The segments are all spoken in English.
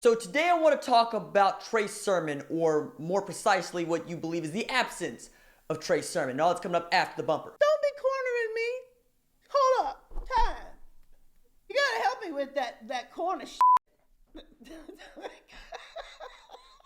So today I want to talk about Trey Sermon, or more precisely what you believe is the absence of Trey Sermon. And all that's coming up after the bumper. Don't be cornering me. Hold up. Time. You gotta help me with that corner shit.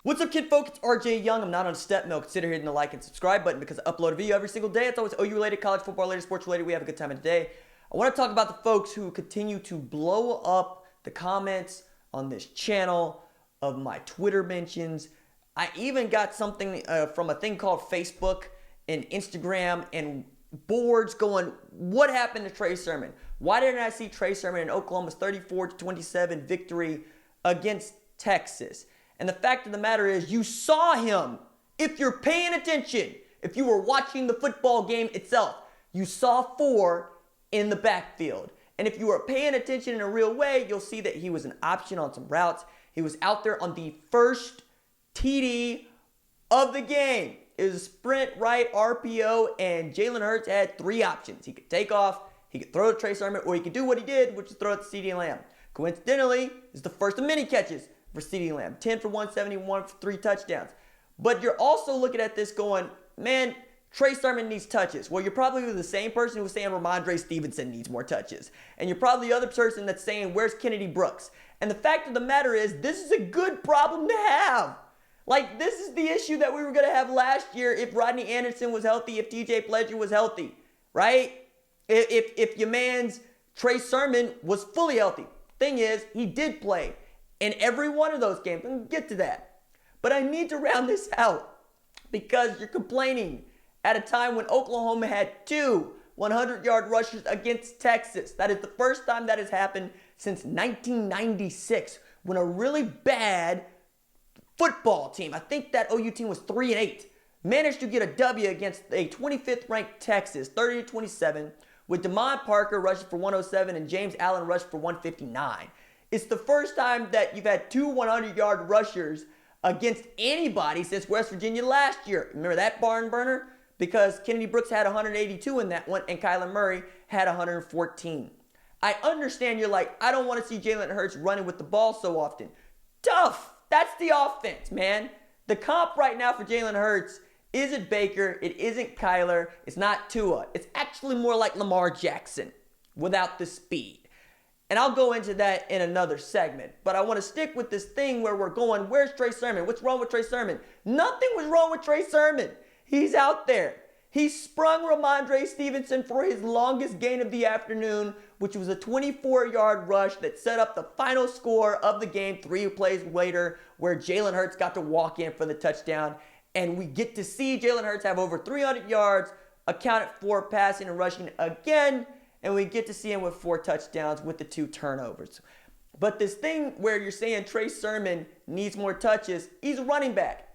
What's up, kid folks? It's RJ Young. I'm not on step milk. Consider hitting the like and subscribe button because I upload a video every single day. It's always OU related, college football related, sports related. We have a good time today. I want to talk about the folks who continue to blow up the comments on this channel of my Twitter mentions. I even got something from a thing called Facebook and Instagram and boards going, what happened to Trey Sermon? Why didn't I see Trey Sermon in Oklahoma's 34-27 victory against Texas? And the fact of the matter is, you saw him. If you're paying attention, if you were watching the football game itself, you saw 4 in the backfield. And if you were paying attention in a real way, you'll see that he was an option on some routes. He was out there on the first TD of the game. It was a sprint right RPO, and Jalen Hurts had 3 options. He could take off, he could throw to Trey Sermon, or he could do what he did, which is throw it to CeeDee Lamb. Coincidentally, it's the first of many catches for CeeDee Lamb. 10 for 171 for 3 touchdowns. But you're also looking at this going, man, Trey Sermon needs touches. Well, you're probably the same person who was saying Ramondre Stevenson needs more touches. And you're probably the other person that's saying, where's Kennedy Brooks? And the fact of the matter is, this is a good problem to have. Like, this is the issue that we were going to have last year if Rodney Anderson was healthy, if TJ Pledger was healthy, right? If your man's Trey Sermon was fully healthy. Thing is, he did play in every one of those games. I'm going to get to that. But I need to round this out because you're complaining at a time when Oklahoma had 2 100-yard rushers against Texas. That is the first time that has happened since 1996, when a really bad football team, I think that OU team was 3-8, managed to get a W against a 25th ranked Texas, 30-27, with Damon Parker rushing for 107 and James Allen rushed for 159. It's the first time that you've had 2 100-yard rushers against anybody since West Virginia last year. Remember that barn burner? Because Kennedy Brooks had 182 in that one and Kyler Murray had 114. I understand you're like, I don't want to see Jalen Hurts running with the ball so often. Tough. That's the offense, man. The comp right now for Jalen Hurts isn't Baker. It isn't Kyler. It's not Tua. It's actually more like Lamar Jackson without the speed. And I'll go into that in another segment. But I want to stick with this thing where we're going, where's Trey Sermon? What's wrong with Trey Sermon? Nothing was wrong with Trey Sermon. He's out there. He sprung Ramondre Stevenson for his longest gain of the afternoon, which was a 24-yard rush that set up the final score of the game 3 plays later, where Jalen Hurts got to walk in for the touchdown. And we get to see Jalen Hurts have over 300 yards, accounted for passing and rushing again, and we get to see him with 4 touchdowns with the 2 turnovers. But this thing where you're saying Trey Sermon needs more touches, he's a running back.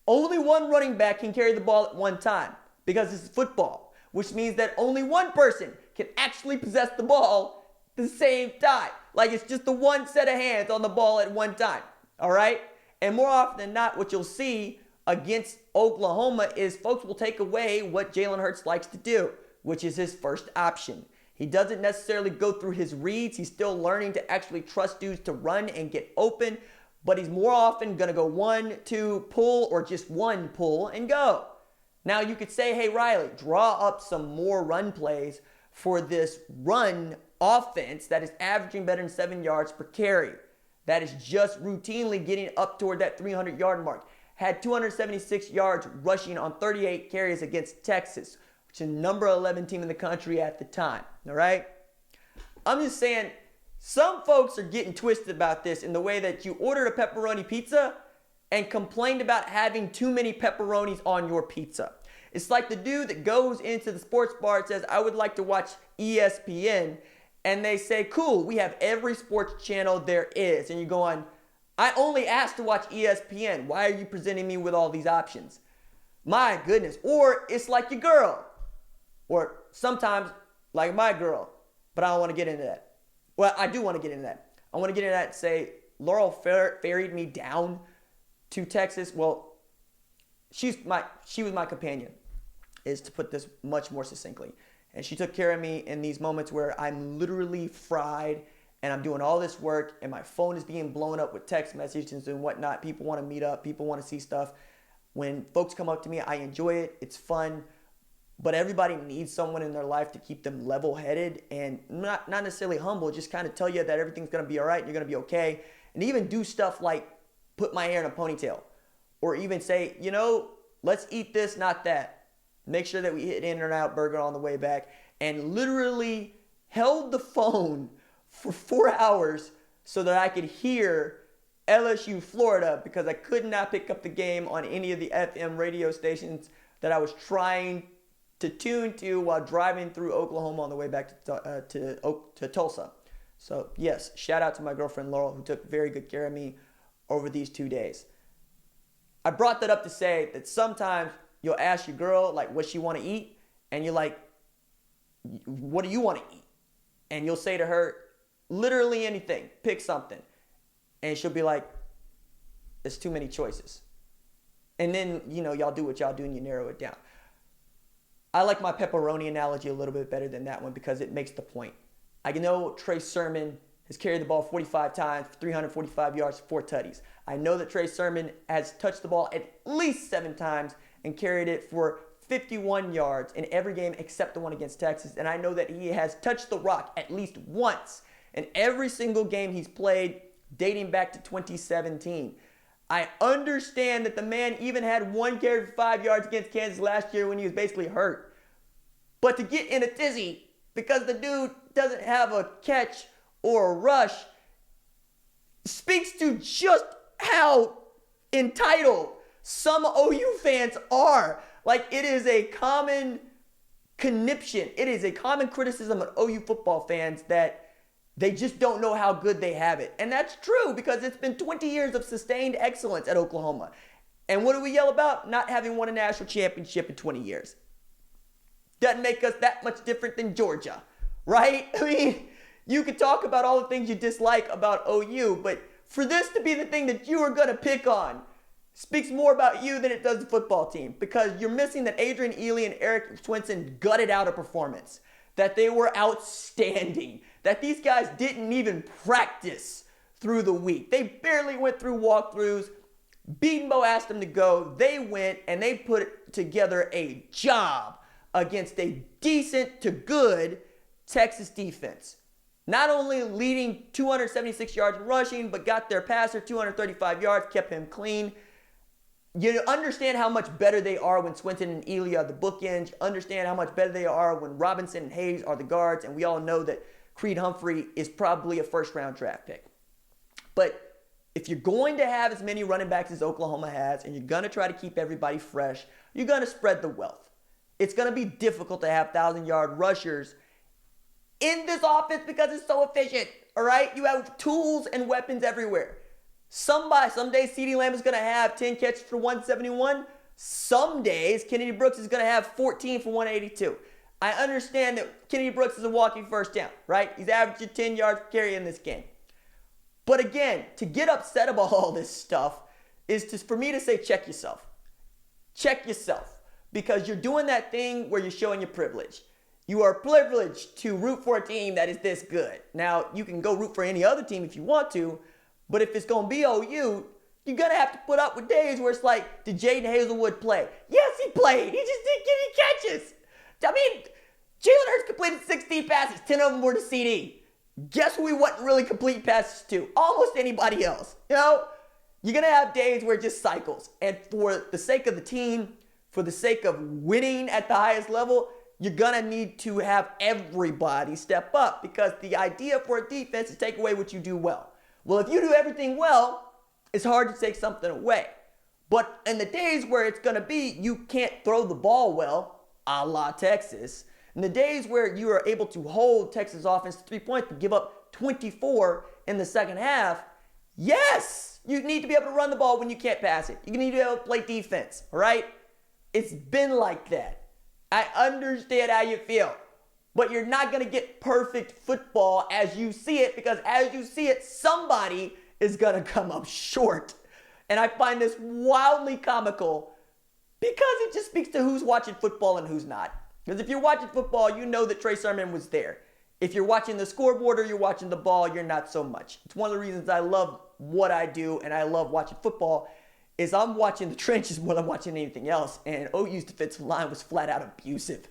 Only one running back can carry the ball at one time because this is football, which means that only one person can actually possess the ball at the same time. Like, it's just the one set of hands on the ball at one time, all right? And more often than not, what you'll see against Oklahoma is folks will take away what Jalen Hurts likes to do, which is his first option. He doesn't necessarily go through his reads. He's still learning to actually trust dudes to run and get open. But he's more often going to go 1, 2, pull, or just 1 pull and go. Now you could say, hey, Riley, draw up some more run plays for this run offense that is averaging better than 7 yards per carry. That is just routinely getting up toward that 300-yard mark. Had 276 yards rushing on 38 carries against Texas, which is the number 11 team in the country at the time. All right? I'm just saying, some folks are getting twisted about this in the way that you ordered a pepperoni pizza and complained about having too many pepperonis on your pizza. It's like the dude that goes into the sports bar and says, I would like to watch ESPN. And they say, cool, we have every sports channel there is. And you go on, I only asked to watch ESPN. Why are you presenting me with all these options? My goodness. Or it's like your girl. Or sometimes like my girl. But I don't want to get into that. Well, I do want to get into that. I want to get into that and say, Laurel ferried me down to Texas. Well, she was my companion, is to put this much more succinctly. And she took care of me in these moments where I'm literally fried and I'm doing all this work, and my phone is being blown up with text messages and whatnot. People want to meet up. People want to see stuff. When folks come up to me, I enjoy it. It's fun. But everybody needs someone in their life to keep them level-headed and not necessarily humble, just kind of tell you that everything's going to be all right and you're going to be okay. And even do stuff like put my hair in a ponytail. Or even say, let's eat this, not that. Make sure that we hit In-N-Out Burger on the way back. And literally held the phone for 4 hours so that I could hear LSU Florida, because I could not pick up the game on any of the FM radio stations that I was trying to tune to while driving through Oklahoma on the way back to Tulsa. So yes, shout out to my girlfriend Laurel, who took very good care of me over these 2 days. I brought that up to say that sometimes you'll ask your girl like what she want to eat, and you're like, what do you want to eat? And you'll say to her literally anything, pick something. And she'll be like, there's too many choices. And then, y'all do what y'all do and you narrow it down. I like my pepperoni analogy a little bit better than that one because it makes the point. I know Trey Sermon has carried the ball 45 times, 345 yards, 4 tutties. I know that Trey Sermon has touched the ball at least 7 times and carried it for 51 yards in every game except the one against Texas. And I know that he has touched the rock at least once in every single game he's played dating back to 2017. I understand that the man even had 1 carry for 5 yards against Kansas last year when he was basically hurt. But to get in a tizzy because the dude doesn't have a catch or a rush speaks to just how entitled some OU fans are. Like, it is a common conniption. It is a common criticism of OU football fans that they just don't know how good they have it. And that's true because it's been 20 years of sustained excellence at Oklahoma. And what do we yell about? Not having won a national championship in 20 years. Doesn't make us that much different than Georgia, right? I mean, you can talk about all the things you dislike about OU, but for this to be the thing that you are going to pick on speaks more about you than it does the football team, because you're missing that Adrian Ely and Eric Swinson gutted out a performance, that they were outstanding, that these guys didn't even practice through the week. They barely went through walkthroughs. Beatonbow asked them to go. They went and they put together a job against a decent to good Texas defense. Not only leading 276 yards in rushing, but got their passer 235 yards, kept him clean. You understand how much better they are when Swinton and Ely are the bookends. Understand how much better they are when Robinson and Hayes are the guards. And we all know that Creed Humphrey is probably a first-round draft pick. But if you're going to have as many running backs as Oklahoma has, and you're going to try to keep everybody fresh, you're going to spread the wealth. It's going to be difficult to have 1,000-yard rushers in this offense because it's so efficient, all right? You have tools and weapons everywhere. Some days CeeDee Lamb is going to have 10 catches for 171. Some days Kennedy Brooks is going to have 14 for 182. I understand that Kennedy Brooks is a walking first down, right? He's averaging 10 yards per carry in this game. But again, to get upset about all this stuff is for me to say check yourself. Check yourself. Because you're doing that thing where you're showing your privilege. You are privileged to root for a team that is this good. Now, you can go root for any other team if you want to, but if it's going to be OU, you're going to have to put up with days where it's like, did Jaden Hazelwood play? Yes, he played. He just didn't get any catches. I mean, Jalen Hurts completed 16 passes. 10 of them were to CD. Guess who he wasn't really complete passes to? Almost anybody else. You're going to have days where it just cycles. And for the sake of the team, for the sake of winning at the highest level, you're going to need to have everybody step up, because the idea for a defense is take away what you do well. Well, if you do everything well, it's hard to take something away. But in the days where it's going to be you can't throw the ball well, a la Texas, in the days where you are able to hold Texas offense to 3 points but give up 24 in the second half, yes, you need to be able to run the ball when you can't pass it. You need to be able to play defense, all right? It's been like that. I understand how you feel. But you're not going to get perfect football as you see it, because as you see it, somebody is going to come up short. And I find this wildly comical because it just speaks to who's watching football and who's not. Because if you're watching football, you know that Trey Sermon was there. If you're watching the scoreboard or you're watching the ball, you're not so much. It's one of the reasons I love what I do and I love watching football is I'm watching the trenches more than I'm watching anything else. And OU's defensive line was flat out abusive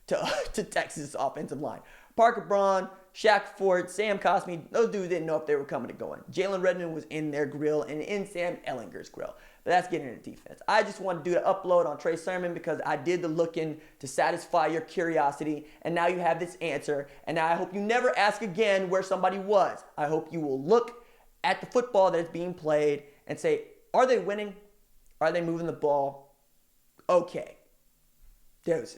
to Texas' offensive line. Parker Braun, Shaq Ford, Sam Cosmi, those dudes didn't know if they were coming or going. Jalen Redmond was in their grill and in Sam Ellinger's grill. But that's getting into defense. I just want to do an upload on Trey Sermon because I did the looking to satisfy your curiosity, and now you have this answer. And now I hope you never ask again where somebody was. I hope you will look at the football that is being played and say, are they winning? Are they moving the ball? Okay. Deuces.